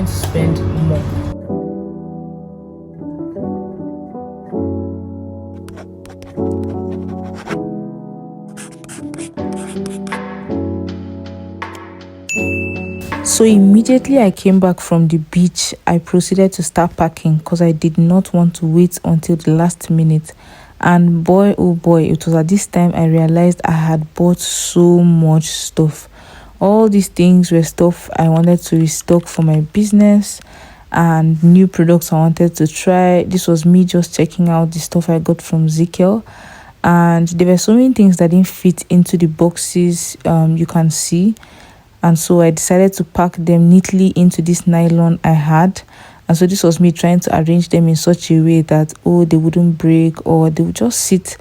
to spend more. So immediately I came back from the beach, I proceeded to start packing because I did not want to wait until the last minute. And boy, oh boy, it was at this time I realized I had bought so much stuff. All these things were stuff I wanted to restock for my business and new products I wanted to try. This was me just checking out the stuff I got from Ezekiel. And there were so many things that didn't fit into the boxes you can see. And so I decided to pack them neatly into this nylon I had. And so this was me trying to arrange them in such a way that, they wouldn't break or they would just sit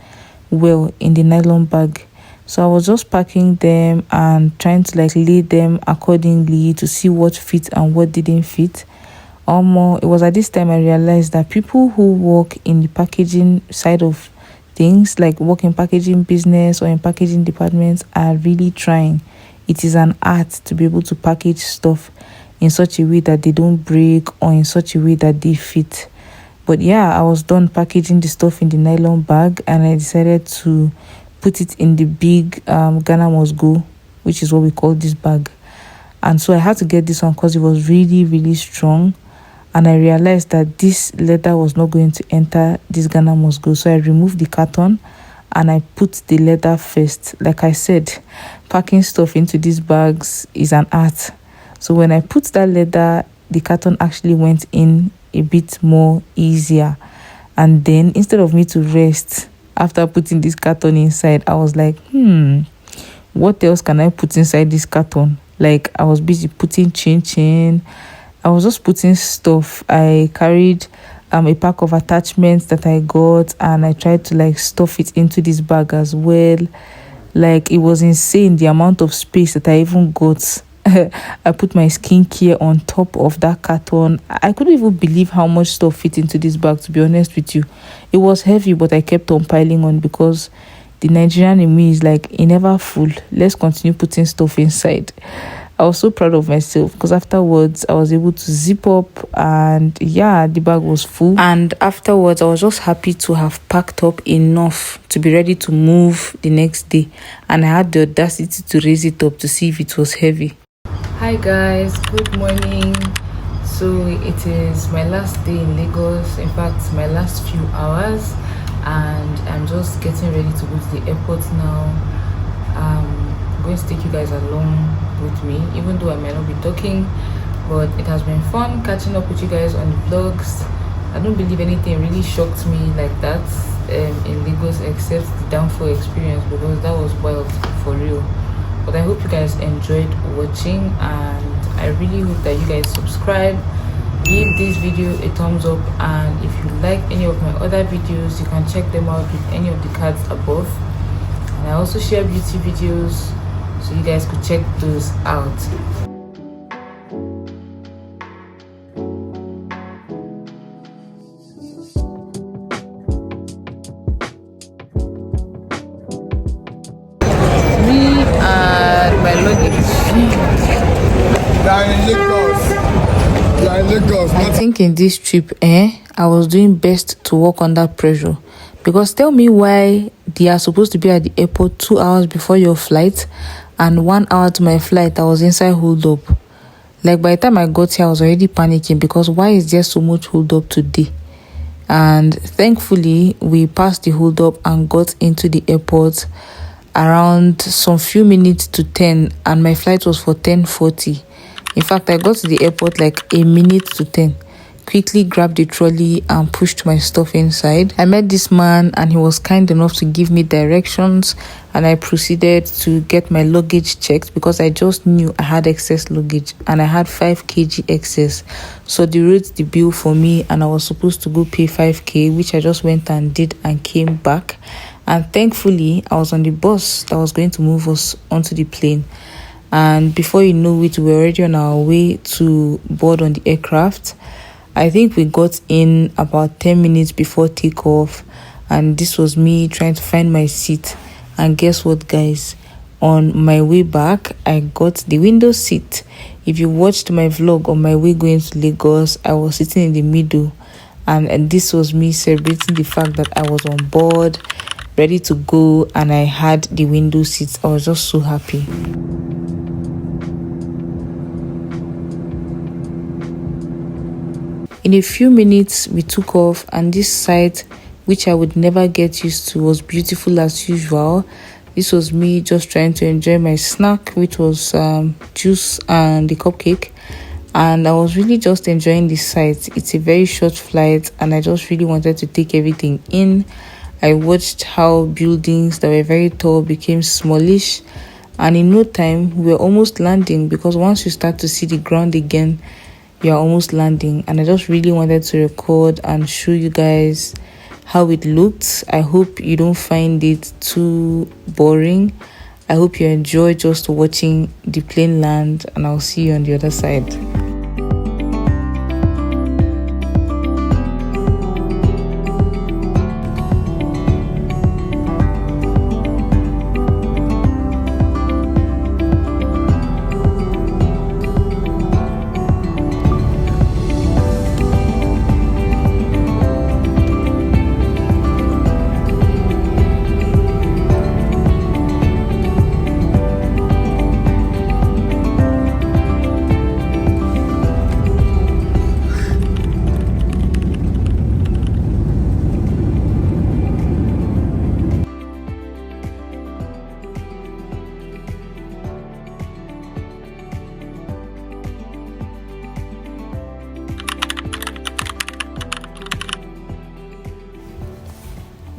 well in the nylon bag. So I was just packing them and trying to lay them accordingly to see what fit and what didn't fit. It was at this time I realized that people who work in the packaging side of things, like work in packaging business or in packaging departments, are really trying. It is an art to be able to package stuff in such a way that they don't break or in such a way that they fit. But yeah, I was done packaging the stuff in the nylon bag and I decided to put it in the big Ghana must go, which is what we call this bag. And so I had to get this one because it was really, really strong. And I realized that this leather was not going to enter this Ghana must go. So I removed the carton and I put the leather first. Like I said, packing stuff into these bags is an art. So when I put that leather, the carton actually went in a bit more easier. And then instead of me to rest after putting this carton inside, I was like, what else can I put inside this carton? Like I was busy putting chin. I was just putting stuff. I carried a pack of attachments that I got and I tried to stuff it into this bag as well. It was insane the amount of space that I even got. I put my skincare on top of that carton. I couldn't even believe how much stuff fit into this bag, to be honest with you. It was heavy, but I kept on piling on because the Nigerian in me is it never full. Let's continue putting stuff inside. I was so proud of myself because afterwards I was able to zip up and the bag was full. And afterwards I was just happy to have packed up enough to be ready to move the next day. And I had the audacity to raise it up to see if it was heavy. Hi guys, good morning. So it is my last day in Lagos. In fact, my last few hours. And I'm just getting ready to go to the airport now. I'm going to take you guys along with me, even though I might not be talking, but it has been fun catching up with you guys on the vlogs. I don't believe anything really shocked me like that in Lagos except the downfall experience, because that was wild for real. But I hope you guys enjoyed watching, and I really hope that you guys subscribe, give this video a thumbs up, and if you like any of my other videos, you can check them out with any of the cards above. And I also share beauty videos, so you guys could check those out. Me and my luggage. I think in this trip, I was doing best to work under pressure. Because tell me why they are supposed to be at the airport 2 hours before your flight, and 1 hour to my flight I was inside hold up. By the time I got here I was already panicking because why is there so much hold up today? And thankfully we passed the hold up and got into the airport around some few minutes to 10, and my flight was for 10:40. In fact, I got to the airport a minute to 10. Quickly grabbed the trolley and pushed my stuff inside. I met this man and he was kind enough to give me directions, and I proceeded to get my luggage checked because I just knew I had excess luggage and I had 5 kg excess. So they wrote the bill for me and I was supposed to go pay 5k, which I just went and did and came back. And thankfully I was on the bus that was going to move us onto the plane. And before you know it, we were already on our way to board on the aircraft. I think we got in about 10 minutes before takeoff, and this was me trying to find my seat. And guess what, guys? On my way back, I got the window seat. If you watched my vlog on my way going to Lagos, I was sitting in the middle, and this was me celebrating the fact that I was on board, ready to go, and I had the window seats. I was just so happy. In a few minutes, we took off, and this sight, which I would never get used to, was beautiful as usual. This was me just trying to enjoy my snack, which was juice and the cupcake. And I was really just enjoying the sight. It's a very short flight, and I just really wanted to take everything in. I watched how buildings that were very tall became smallish, and in no time, we were almost landing, because once you start to see the ground again, you are almost landing. And I just really wanted to record and show you guys how it looked. I hope you don't find it too boring. I hope you enjoy just watching the plane land, and I'll see you on the other side.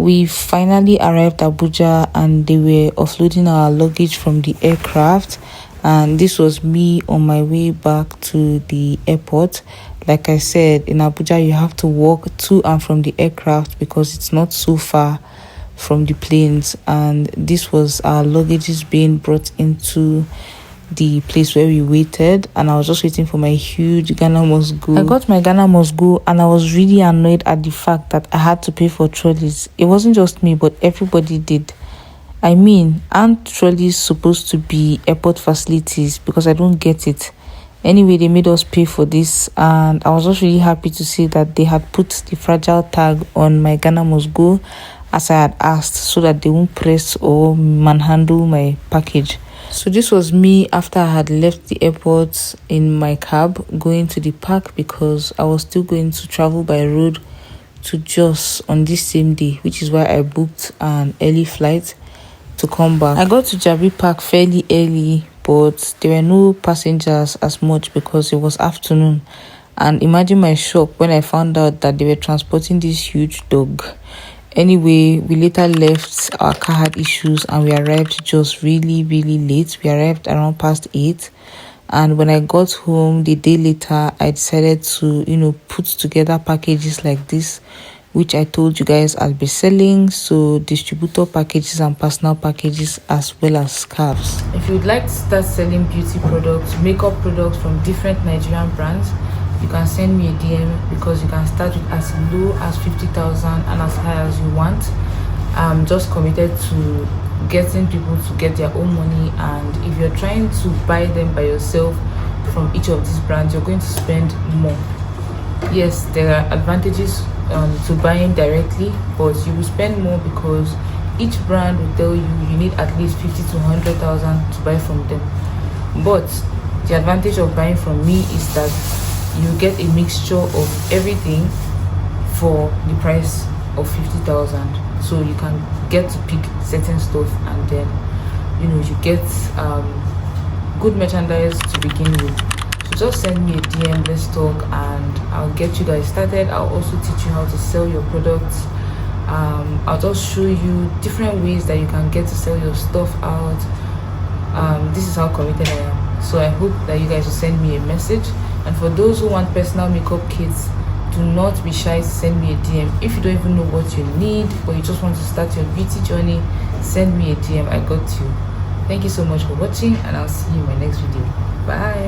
We finally arrived at Abuja, and they were offloading our luggage from the aircraft, and this was me on my way back to the airport. Like I said, in Abuja you have to walk to and from the aircraft because it's not so far from the planes, and this was our luggages being brought into the place where we waited, and I was just waiting for my huge Ghana must go. I got my Ghana must go, and I was really annoyed at the fact that I had to pay for trolleys. It wasn't just me, but everybody did. I mean, aren't trolleys supposed to be airport facilities? Because I don't get it. Anyway, they made us pay for this, and I was just really happy to see that they had put the fragile tag on my Ghana must go as I had asked, so that they won't press or manhandle my package. So this was me after I had left the airport in my cab going to the park, because I was still going to travel by road to Jos on this same day, which is why I booked an early flight to come back. I got to Jabi Park fairly early, but there were no passengers as much because it was afternoon. And imagine my shock when I found out that they were transporting this huge dog. Anyway, we later left. Our car had issues, and we arrived just really late. We arrived around past 8, and when I got home the day later, I decided to put together packages like this, which I told you guys I'll be selling. So distributor packages and personal packages, as well as scarves. If you would like to start selling beauty products, makeup products from different Nigerian brands, you can send me a DM, because you can start with as low as 50,000 and as high as you want. I'm just committed to getting people to get their own money, and if you're trying to buy them by yourself from each of these brands, you're going to spend more. Yes, there are advantages to buying directly, but you will spend more because each brand will tell you need at least 50 to 100,000 to buy from them. But the advantage of buying from me is that you get a mixture of everything for the price of 50,000. So you can get to pick certain stuff, and then you get good merchandise to begin with. So just send me a DM, let's talk, and I'll get you guys started. I'll also teach you how to sell your products. I'll just show you different ways that you can get to sell your stuff out. This is how committed I am. So I hope that you guys will send me a message. And for those who want personal makeup kits, do not be shy to send me a DM. If you don't even know what you need, or you just want to start your beauty journey, send me a DM. I got you. Thank you so much for watching, and I'll see you in my next video. Bye.